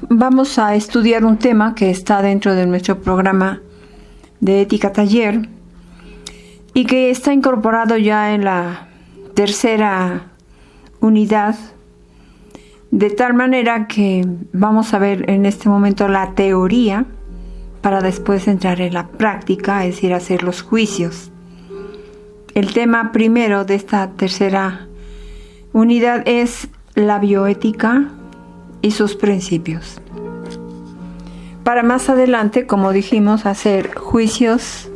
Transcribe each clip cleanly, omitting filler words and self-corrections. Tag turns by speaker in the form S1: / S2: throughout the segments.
S1: Vamos a estudiar un tema que está dentro de nuestro programa de Ética Taller y que está incorporado ya en la tercera unidad, de tal manera que vamos a ver en este momento la teoría para después entrar en la práctica, es decir, hacer los juicios. El tema primero de esta tercera unidad es la bioética y sus principios. Para más adelante, como dijimos, hacer juicios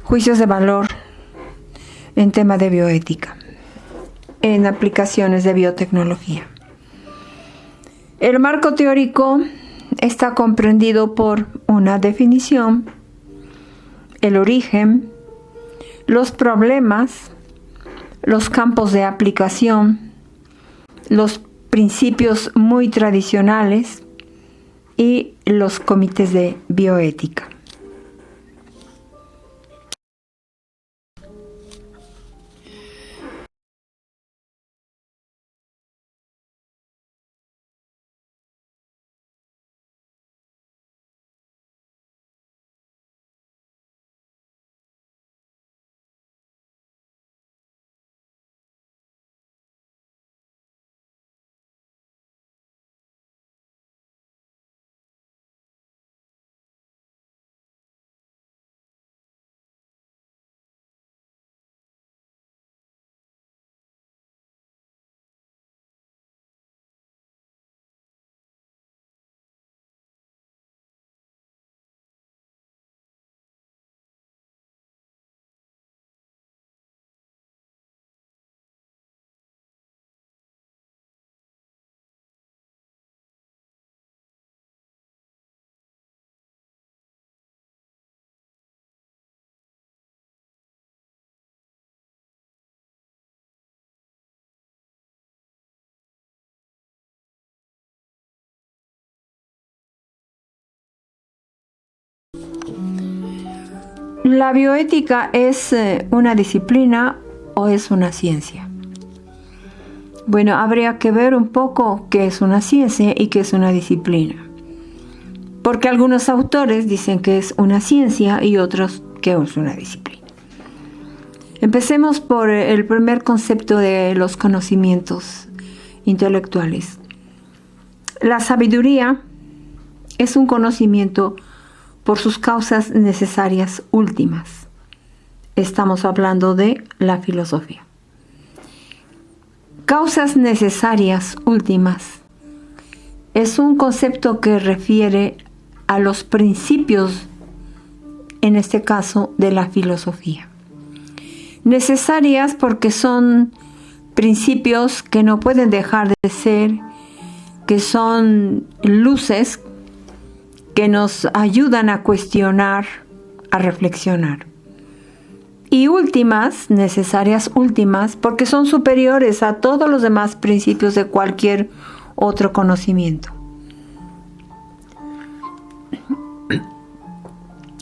S1: de valor en tema de bioética, en aplicaciones de biotecnología. El marco teórico está comprendido por una definición, el origen, los problemas, los campos de aplicación, los principios muy tradicionales y los comités de bioética. ¿La bioética es una disciplina o es una ciencia? Bueno, habría que ver un poco qué es una ciencia y qué es una disciplina. Porque algunos autores dicen que es una ciencia y otros que es una disciplina. Empecemos por el primer concepto de los conocimientos intelectuales. La sabiduría es un conocimiento por sus causas necesarias últimas. Estamos hablando de la filosofía. Causas necesarias últimas es un concepto que refiere a los principios, en este caso, de la filosofía. Necesarias porque son principios que no pueden dejar de ser, que son luces que nos ayudan a cuestionar, a reflexionar. Y últimas, necesarias últimas, porque son superiores a todos los demás principios de cualquier otro conocimiento.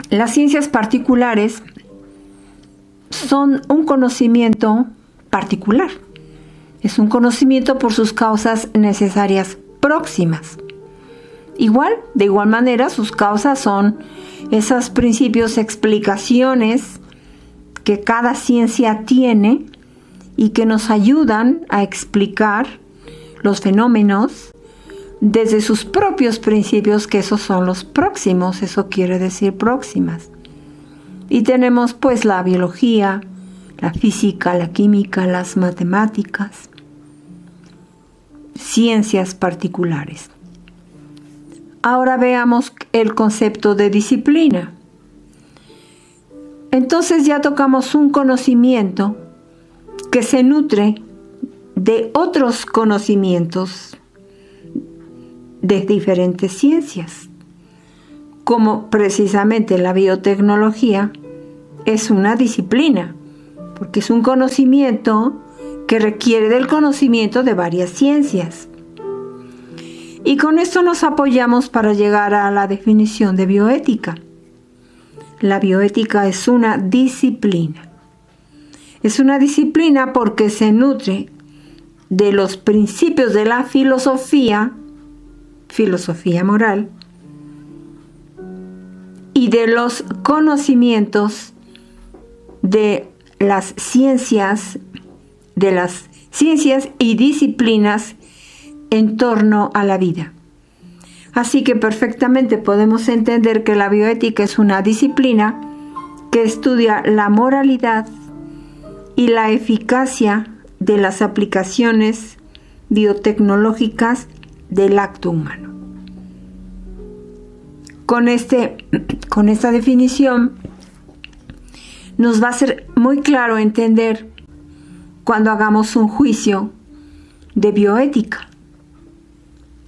S1: Las ciencias particulares son un conocimiento particular. Es un conocimiento por sus causas necesarias próximas. De igual manera, sus causas son esos principios, explicaciones que cada ciencia tiene y que nos ayudan a explicar los fenómenos desde sus propios principios, que esos son los próximos, eso quiere decir próximas. Y tenemos pues la biología, la física, la química, las matemáticas, ciencias particulares. Ahora veamos el concepto de disciplina. Entonces ya tocamos un conocimiento que se nutre de otros conocimientos de diferentes ciencias, como precisamente la biotecnología es una disciplina, porque es un conocimiento que requiere del conocimiento de varias ciencias. Y con esto nos apoyamos para llegar a la definición de bioética. La bioética es una disciplina. Es una disciplina porque se nutre de los principios de la filosofía moral, y de los conocimientos de las ciencias y disciplinas en torno a la vida. Así que perfectamente podemos entender que la bioética es una disciplina que estudia la moralidad y la eficacia de las aplicaciones biotecnológicas del acto humano. Con esta definición nos va a ser muy claro entender cuando hagamos un juicio de bioética.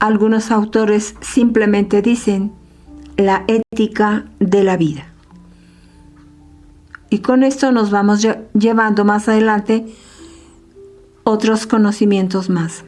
S1: Algunos autores simplemente dicen la ética de la vida. Y con esto nos vamos llevando más adelante otros conocimientos más.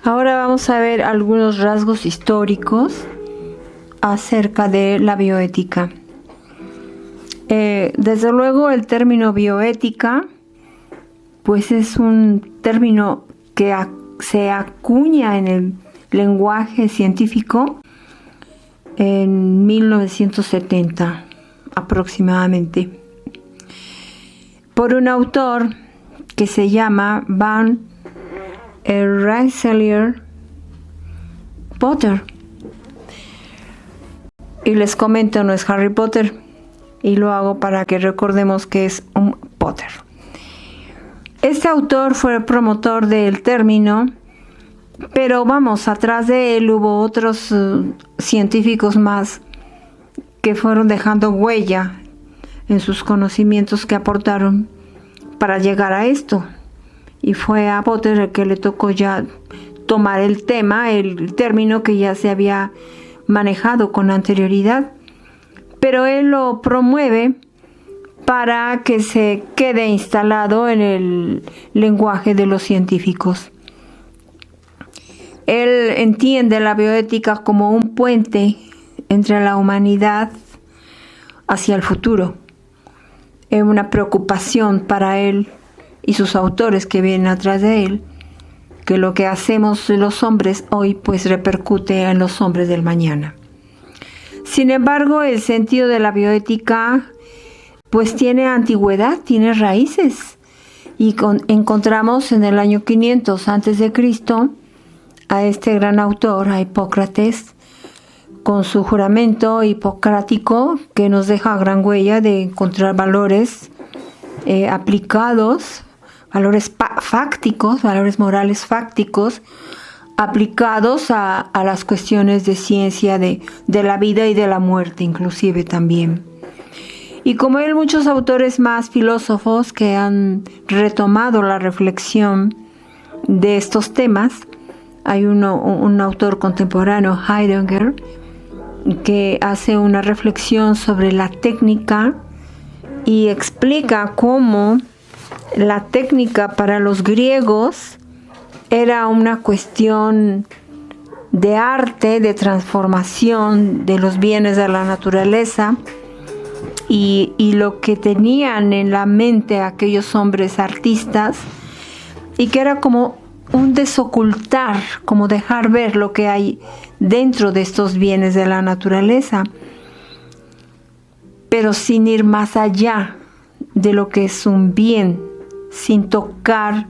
S1: Ahora vamos a ver algunos rasgos históricos acerca de la bioética. Desde luego el término bioética pues es un término que se acuña en el lenguaje científico en 1970 aproximadamente, por un autor que se llama Van Rensselaer Potter. Y les comento, no es Harry Potter, y lo hago para que recordemos que es un Potter. Este autor fue el promotor del término, pero vamos, atrás de él hubo otros científicos más que fueron dejando huella en sus conocimientos que aportaron para llegar a esto. Y fue a Potter el que le tocó ya tomar el tema, el término que ya se había manejado con anterioridad, pero él lo promueve para que se quede instalado en el lenguaje de los científicos. Él entiende la bioética como un puente entre la humanidad hacia el futuro. Es una preocupación para él y sus autores que vienen atrás de él, que lo que hacemos los hombres hoy pues repercute en los hombres del mañana. Sin embargo, el sentido de la bioética pues tiene antigüedad, tiene raíces, y encontramos en el año 500 a.C. a este gran autor, a Hipócrates, con su juramento hipocrático que nos deja gran huella de encontrar valores aplicados, valores fácticos, valores morales fácticos, aplicados a las cuestiones de ciencia de la vida y de la muerte inclusive también. Y como él, muchos autores más filósofos que han retomado la reflexión de estos temas. Hay un autor contemporáneo, Heidegger, que hace una reflexión sobre la técnica y explica cómo la técnica para los griegos era una cuestión de arte, de transformación de los bienes de la naturaleza, y lo que tenían en la mente aquellos hombres artistas, y que era como un desocultar, como dejar ver lo que hay dentro de estos bienes de la naturaleza, pero sin ir más allá de lo que es un bien, sin tocar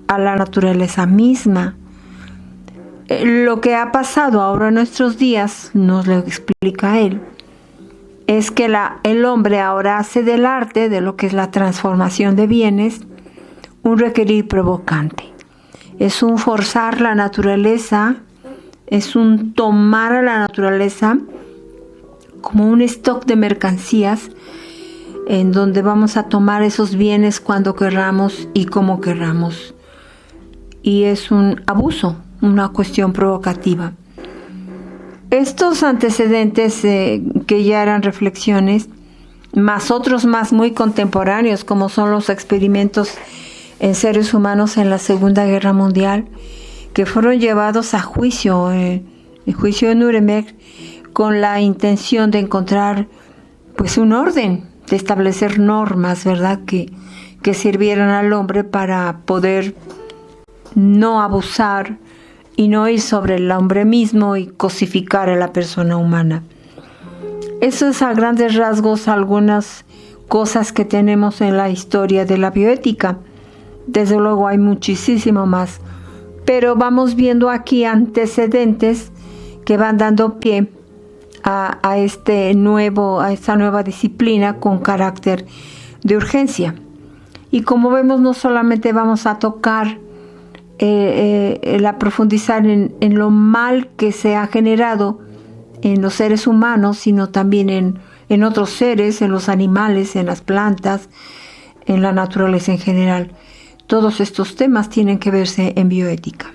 S1: a la naturaleza misma. Lo que ha pasado ahora en nuestros días, nos lo explica él, es que el hombre ahora hace del arte, de lo que es la transformación de bienes, un requerir provocante. Es un forzar la naturaleza, es un tomar a la naturaleza como un stock de mercancías en donde vamos a tomar esos bienes cuando querramos y como querramos. Y es un abuso, una cuestión provocativa. Estos antecedentes que ya eran reflexiones, más otros más muy contemporáneos, como son los experimentos en seres humanos en la Segunda Guerra Mundial, que fueron llevados a juicio, el juicio de Nuremberg, con la intención de encontrar pues un orden, de establecer normas, ¿verdad?, que sirvieran al hombre para poder no abusar y no ir sobre el hombre mismo y cosificar a la persona humana. Eso es a grandes rasgos algunas cosas que tenemos en la historia de la bioética. Desde luego hay muchísimo más, pero vamos viendo aquí antecedentes que van dando pie a esta nueva disciplina con carácter de urgencia. Y como vemos, no solamente vamos a tocar profundizar en lo mal que se ha generado en los seres humanos, sino también en otros seres, en los animales, en las plantas, en la naturaleza en general. Todos estos temas tienen que verse en bioética.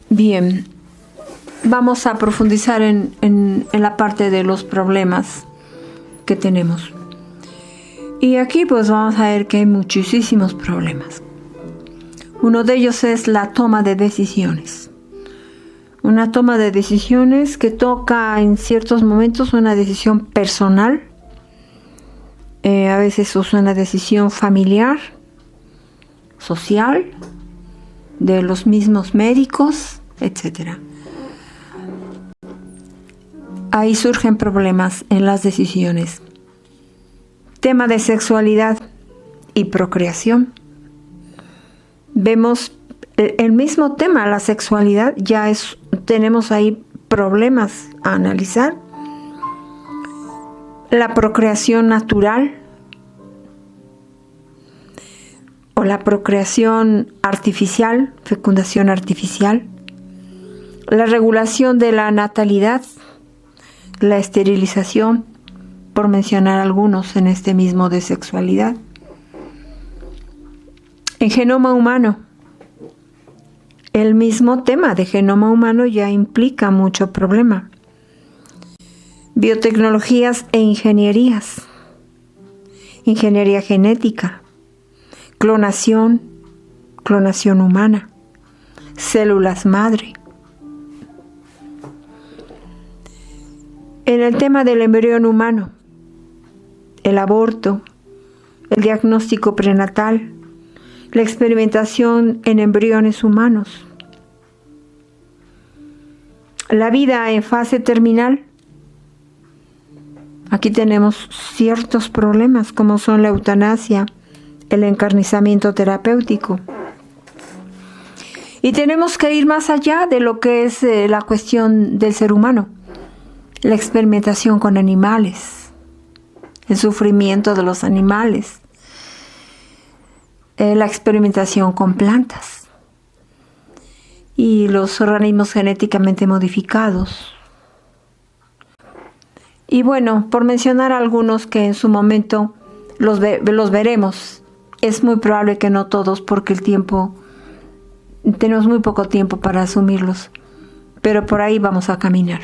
S1: Bien, vamos a profundizar en la parte de los problemas que tenemos. Y aquí pues vamos a ver que hay muchísimos problemas. Uno de ellos es la toma de decisiones. Una toma de decisiones que toca en ciertos momentos una decisión personal, a veces es una decisión familiar, social, de los mismos médicos, etc. Ahí surgen problemas en las decisiones. Tema de sexualidad y procreación. Vemos el mismo tema, la sexualidad, tenemos ahí problemas a analizar. La procreación natural o la procreación artificial, fecundación artificial. La regulación de la natalidad, la esterilización, por mencionar algunos en este mismo de sexualidad. En genoma humano, el mismo tema de genoma humano ya implica mucho problema. Biotecnologías e ingenierías, ingeniería genética, clonación humana, células madre. En el tema del embrión humano, el aborto, el diagnóstico prenatal, la experimentación en embriones humanos, la vida en fase terminal. Aquí tenemos ciertos problemas como son la eutanasia, el encarnizamiento terapéutico. Y tenemos que ir más allá de lo que es la cuestión del ser humano, la experimentación con animales, el sufrimiento de los animales, la experimentación con plantas y los organismos genéticamente modificados. Y bueno, por mencionar algunos que en su momento los veremos, es muy probable que no todos porque tenemos muy poco tiempo para asumirlos, pero por ahí vamos a caminar.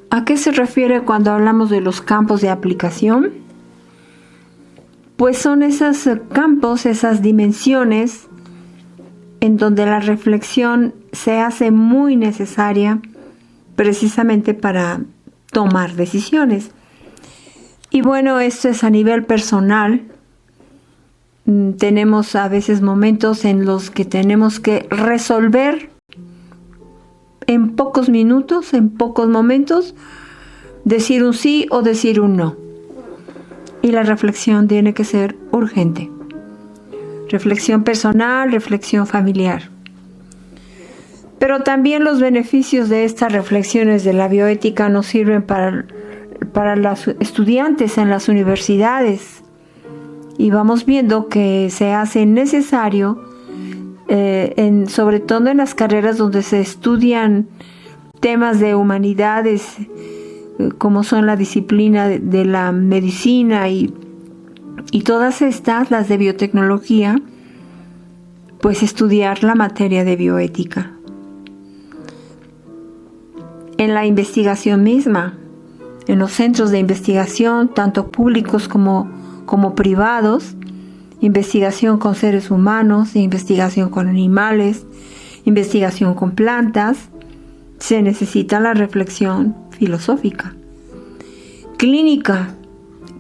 S1: ¿A qué se refiere cuando hablamos de los campos de aplicación? Pues son esos campos, esas dimensiones en donde la reflexión se hace muy necesaria precisamente para tomar decisiones. Y bueno, esto es a nivel personal. Tenemos a veces momentos en los que tenemos que resolver en pocos minutos, en pocos momentos, decir un sí o decir un no. Y la reflexión tiene que ser urgente. Reflexión personal, reflexión familiar. Pero también los beneficios de estas reflexiones de la bioética nos sirven para los estudiantes en las universidades. Y vamos viendo que se hace necesario, sobre todo en las carreras donde se estudian temas de humanidades, como son la disciplina de la medicina y todas estas, las de biotecnología, pues estudiar la materia de bioética. En la investigación misma, en los centros de investigación, tanto públicos como privados, investigación con seres humanos, investigación con animales, investigación con plantas, se necesita la reflexión filosófica. Clínica,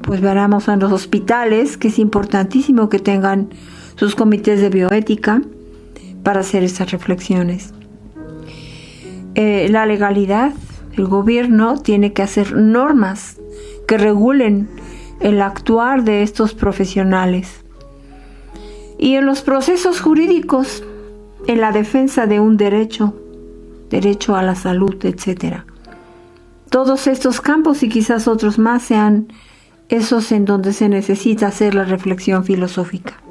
S1: pues veremos en los hospitales que es importantísimo que tengan sus comités de bioética para hacer esas reflexiones. La legalidad, el gobierno tiene que hacer normas que regulen el actuar de estos profesionales. Y en los procesos jurídicos, en la defensa de un derecho a la salud, etc. Todos estos campos y quizás otros más sean esos en donde se necesita hacer la reflexión filosófica.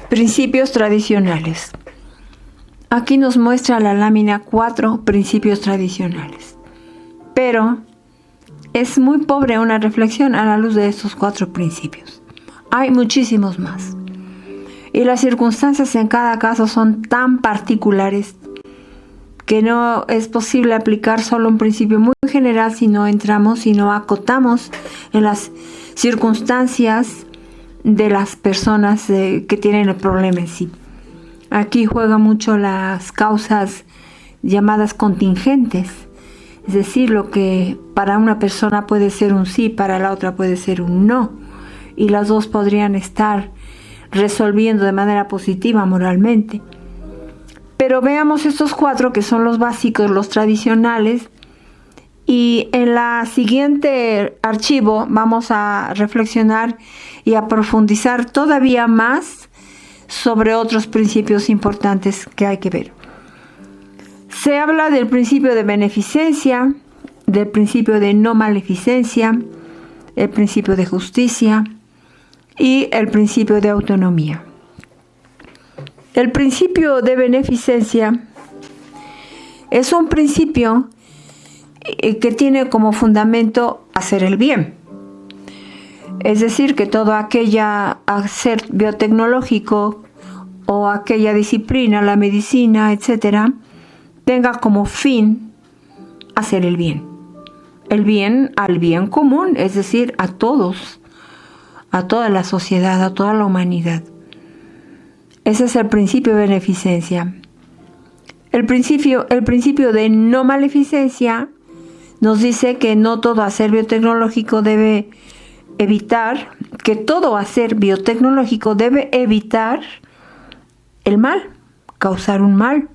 S1: Principios tradicionales. Aquí nos muestra la lámina 4 principios tradicionales. Pero es muy pobre una reflexión a la luz de estos 4 principios. Hay muchísimos más. Y las circunstancias en cada caso son tan particulares que no es posible aplicar solo un principio muy general si no entramos, si no acotamos en las circunstancias de las personas que tienen el problema en sí. Aquí juegan mucho las causas llamadas contingentes. Es decir, lo que para una persona puede ser un sí, para la otra puede ser un no. Y las dos podrían estar resolviendo de manera positiva moralmente. Pero veamos estos 4 que son los básicos, los tradicionales. Y en la siguiente archivo vamos a reflexionar y a profundizar todavía más sobre otros principios importantes que hay que ver. Se habla del principio de beneficencia, del principio de no maleficencia, el principio de justicia y el principio de autonomía. El principio de beneficencia es un principio que tiene como fundamento hacer el bien. Es decir, que todo aquella hacer biotecnológico o aquella disciplina, la medicina, etcétera, tenga como fin hacer el bien. El bien al bien común, es decir, a todos, a toda la sociedad, a toda la humanidad. Ese es el principio de beneficencia. El principio de no maleficencia nos dice que no todo hacer biotecnológico debe evitar, que todo hacer biotecnológico debe evitar el mal, causar un mal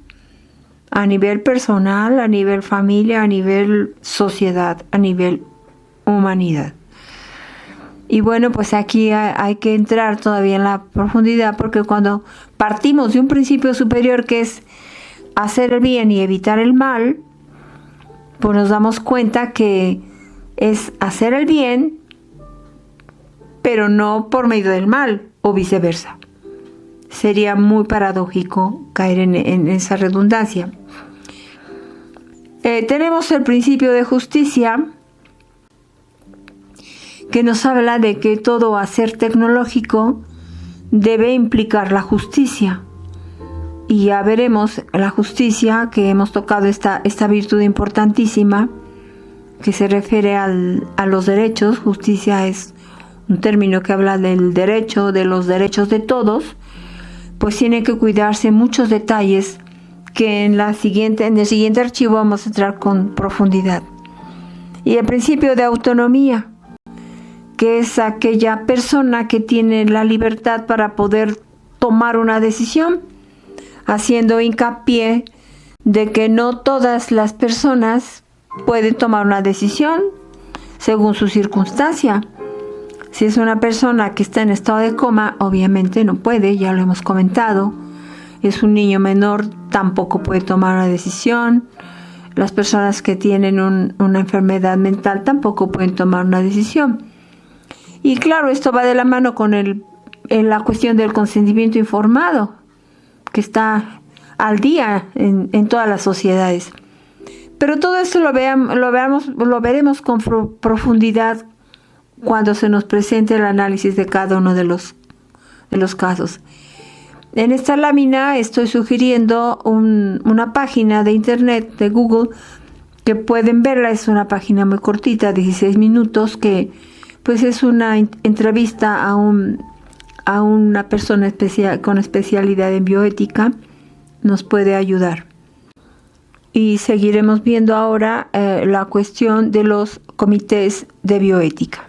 S1: a nivel personal, a nivel familia, a nivel sociedad, a nivel humanidad. Y bueno, pues aquí hay que entrar todavía en la profundidad, porque cuando partimos de un principio superior que es hacer el bien y evitar el mal, pues nos damos cuenta que es hacer el bien, pero no por medio del mal, o viceversa. Sería muy paradójico caer en esa redundancia. Tenemos el principio de justicia, que nos habla de que todo hacer tecnológico debe implicar la justicia. Y ya veremos la justicia, que hemos tocado esta virtud importantísima, que se refiere a los derechos. Justicia es un término que habla del derecho, de los derechos de todos, pues tiene que cuidarse muchos detalles que en el siguiente archivo vamos a entrar con profundidad. Y el principio de autonomía, que es aquella persona que tiene la libertad para poder tomar una decisión, haciendo hincapié de que no todas las personas pueden tomar una decisión según su circunstancia. Si es una persona que está en estado de coma, obviamente no puede, ya lo hemos comentado. Es un niño menor, tampoco puede tomar una decisión. Las personas que tienen una enfermedad mental tampoco pueden tomar una decisión. Y claro, esto va de la mano con la cuestión del consentimiento informado, que está al día en todas las sociedades. Pero todo esto lo veremos con profundidad cuando se nos presente el análisis de cada uno de los casos. En esta lámina estoy sugiriendo una página de internet de Google que pueden verla. Es una página muy cortita, 16 minutos, que pues es una entrevista a una persona con especialidad en bioética. Nos puede ayudar. Y seguiremos viendo ahora la cuestión de los comités de bioética.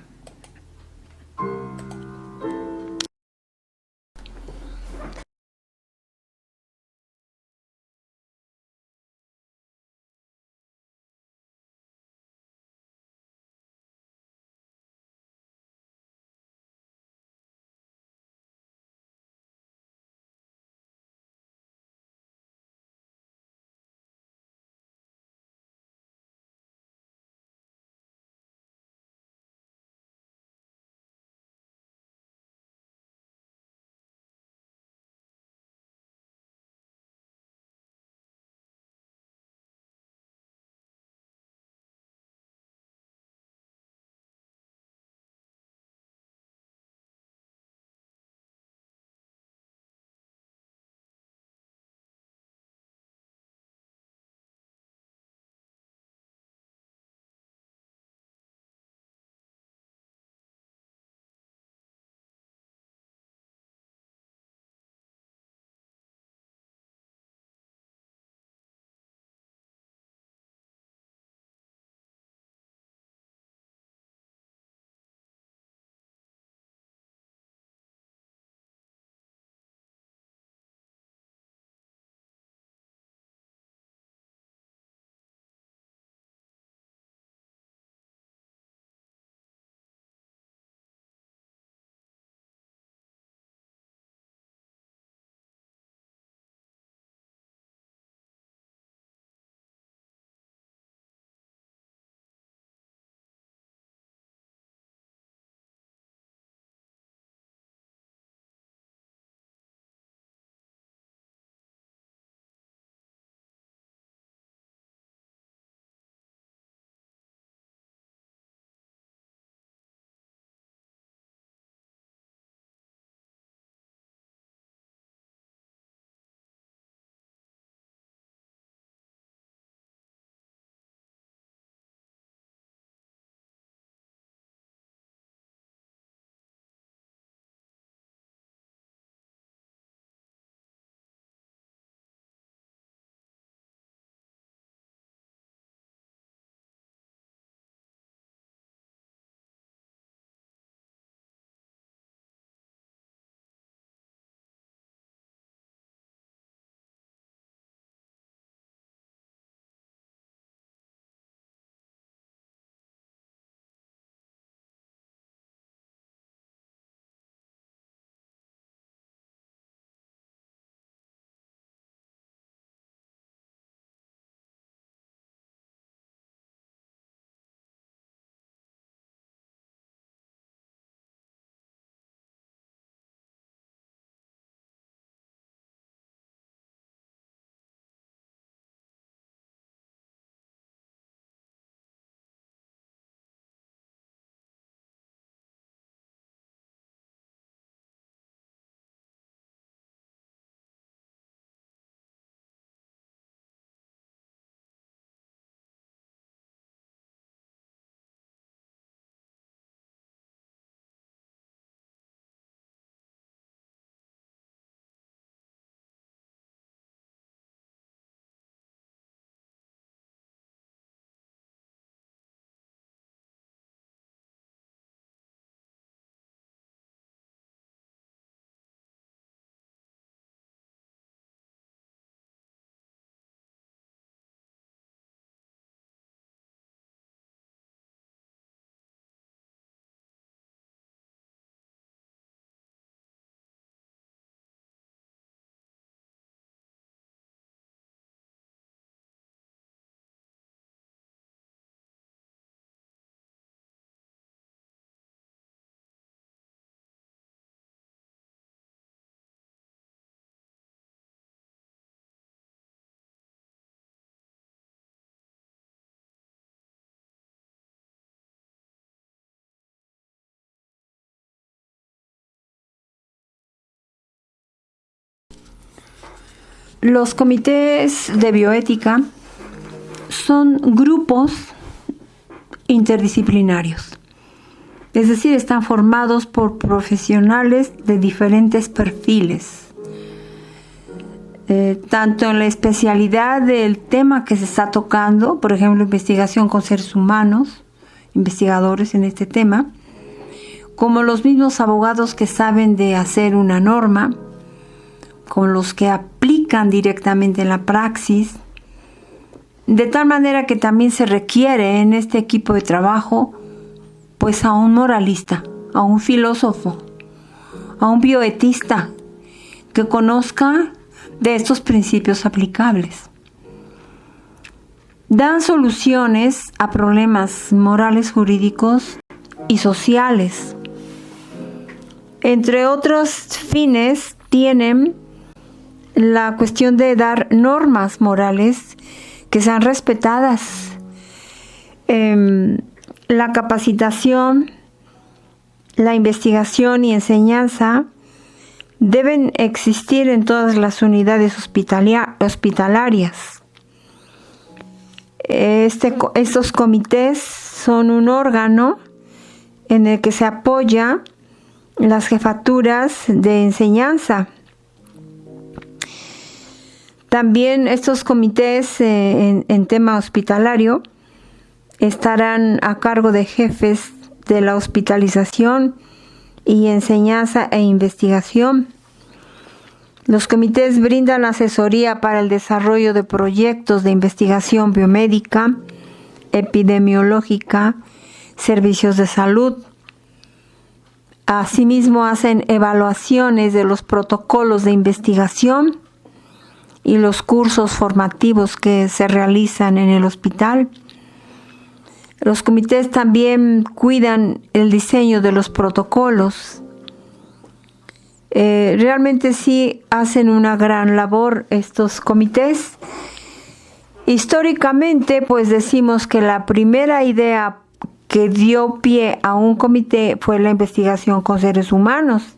S1: Los comités de bioética son grupos interdisciplinarios, es decir, están formados por profesionales de diferentes perfiles, tanto en la especialidad del tema que se está tocando, por ejemplo, investigación con seres humanos, investigadores en este tema, como los mismos abogados que saben de hacer una norma, como los que aplican directamente en la praxis, de tal manera que también se requiere en este equipo de trabajo pues a un moralista, a un filósofo, a un bioetista que conozca de estos principios aplicables. Dan soluciones a problemas morales, jurídicos y sociales. Entre otros fines tienen la cuestión de dar normas morales que sean respetadas, la capacitación, la investigación y enseñanza deben existir en todas las unidades hospitalarias. Estos comités son un órgano en el que se apoya las jefaturas de enseñanza. También estos comités en tema hospitalario estarán a cargo de jefes de la hospitalización y enseñanza e investigación. Los comités brindan asesoría para el desarrollo de proyectos de investigación biomédica, epidemiológica, servicios de salud. Asimismo, hacen evaluaciones de los protocolos de investigación y los cursos formativos que se realizan en el hospital. Los comités también cuidan el diseño de los protocolos. Realmente sí hacen una gran labor estos comités. Históricamente, pues decimos que la primera idea que dio pie a un comité fue la investigación con seres humanos.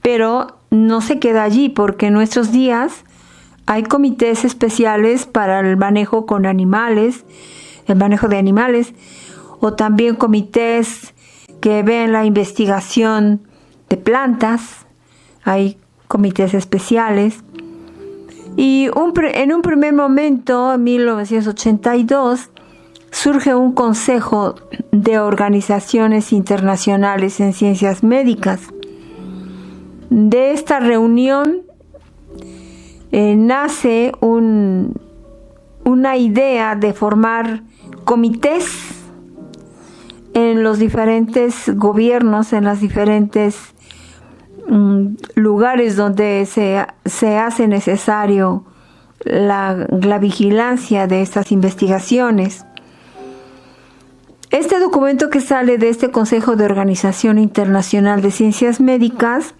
S1: Pero no se queda allí, porque en nuestros días hay comités especiales para el manejo con animales, el manejo de animales, o también comités que ven la investigación de plantas. Hay comités especiales. Y en un primer momento, en 1982, surge un Consejo de Organizaciones Internacionales en Ciencias Médicas. De esta reunión nace una idea de formar comités en los diferentes gobiernos, en los diferentes lugares donde se hace necesario la vigilancia de estas investigaciones. Este documento que sale de este Consejo de Organización Internacional de Ciencias Médicas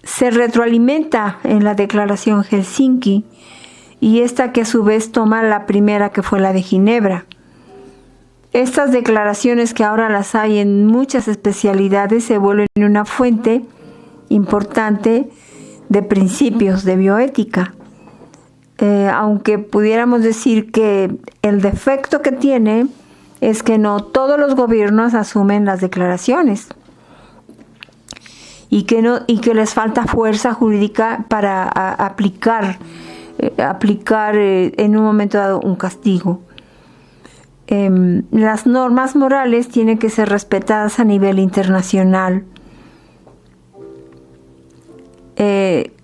S1: se retroalimenta en la Declaración Helsinki, y esta que a su vez toma la primera, que fue la de Ginebra. Estas declaraciones, que ahora las hay en muchas especialidades, se vuelven una fuente importante de principios de bioética. Aunque pudiéramos decir que el defecto que tiene es que no todos los gobiernos asumen las declaraciones y que les falta fuerza jurídica para aplicar en un momento dado un castigo. Las normas morales tienen que ser respetadas a nivel internacional.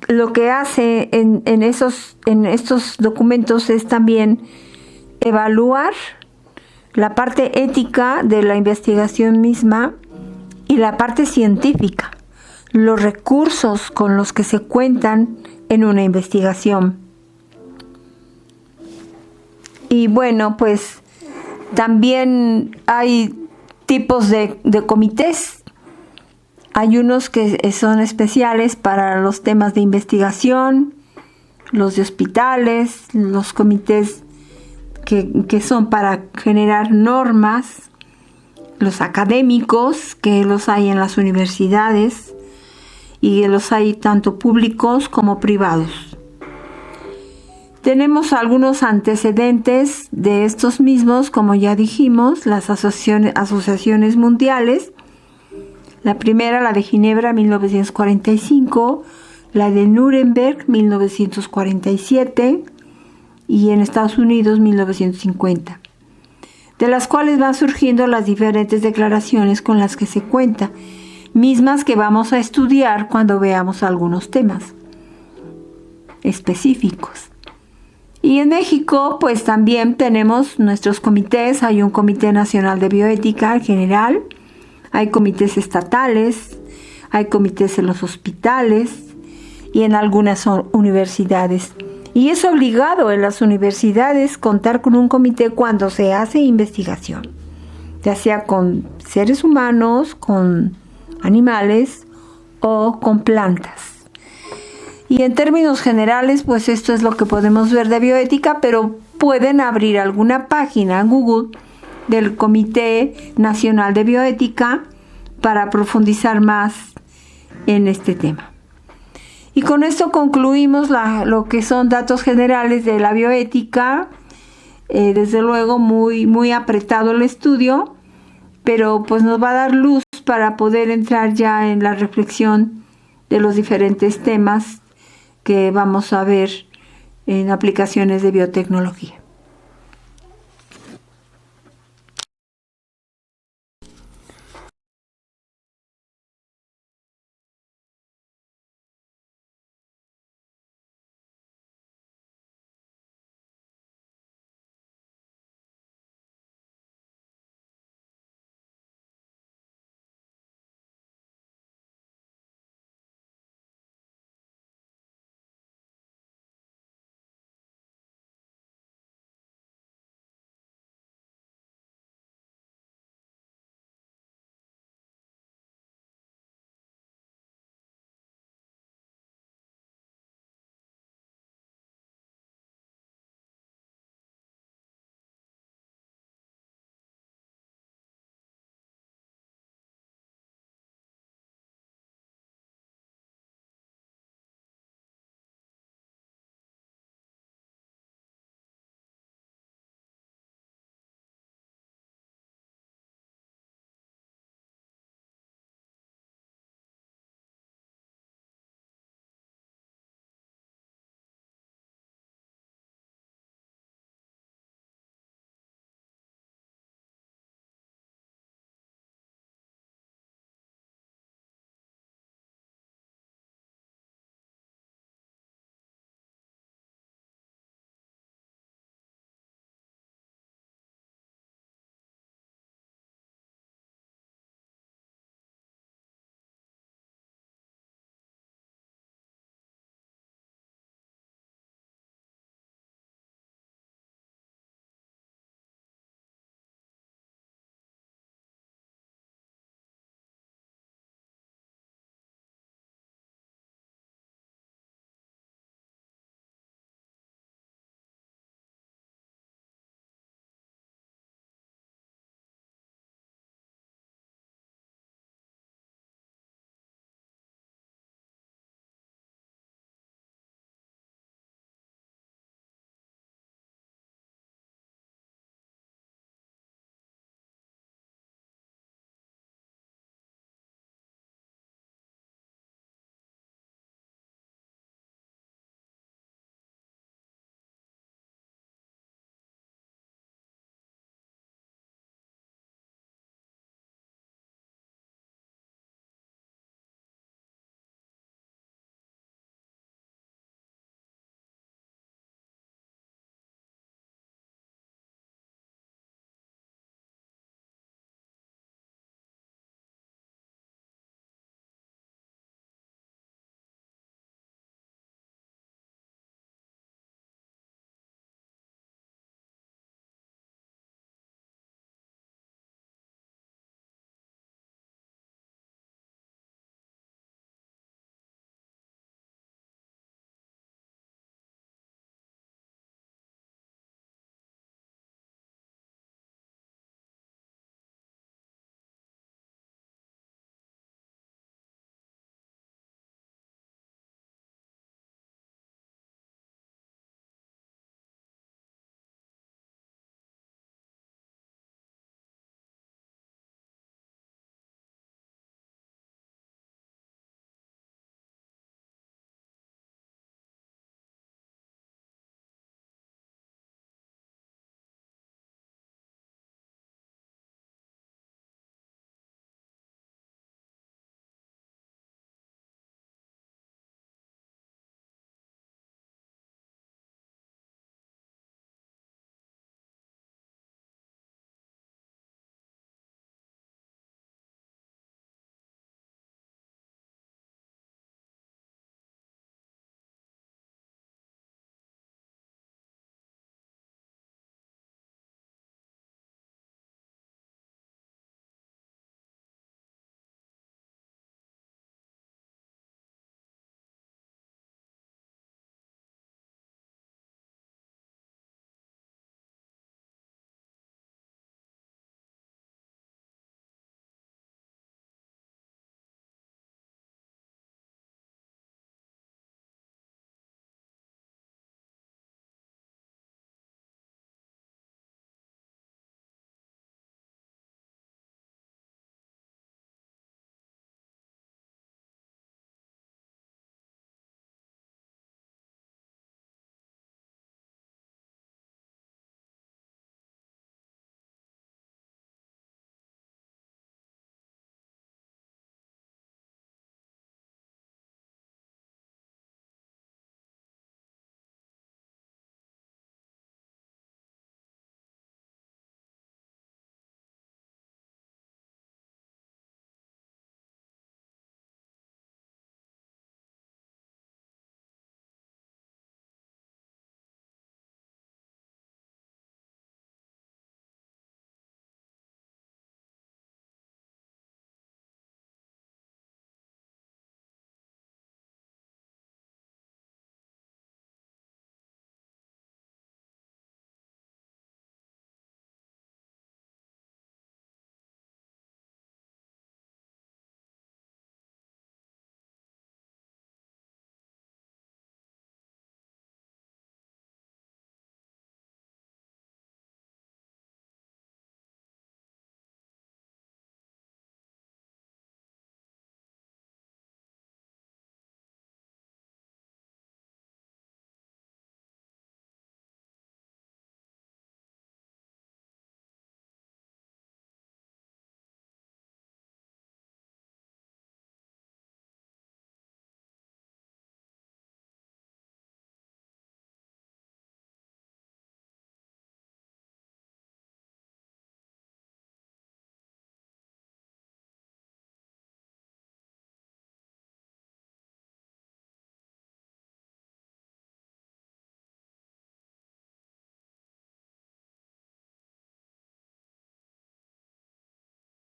S1: Lo que hace en estos documentos es también evaluar la parte ética de la investigación misma y la parte científica, los recursos con los que se cuentan en una investigación. Y bueno, pues también hay tipos de comités. Hay unos que son especiales para los temas de investigación, los de hospitales, los comités que son para generar normas, los académicos, que los hay en las universidades, y los hay tanto públicos como privados. Tenemos algunos antecedentes de estos mismos, como ya dijimos, las asociaciones mundiales. La primera, la de Ginebra, 1945, la de Nuremberg, 1947, y en Estados Unidos, 1950, de las cuales van surgiendo las diferentes declaraciones con las que se cuenta, mismas que vamos a estudiar cuando veamos algunos temas específicos. Y en México, pues también tenemos nuestros comités. Hay un Comité Nacional de Bioética general, hay comités estatales, hay comités en los hospitales y en algunas universidades. Y es obligado en las universidades contar con un comité cuando se hace investigación, ya sea con seres humanos, con animales o con plantas. Y en términos generales, pues esto es lo que podemos ver de bioética, pero pueden abrir alguna página en Google del Comité Nacional de Bioética para profundizar más en este tema. Y con esto concluimos lo que son datos generales de la bioética. Desde luego muy apretado el estudio, pero pues nos va a dar luz para poder entrar ya en la reflexión de los diferentes temas que vamos a ver en aplicaciones de biotecnología.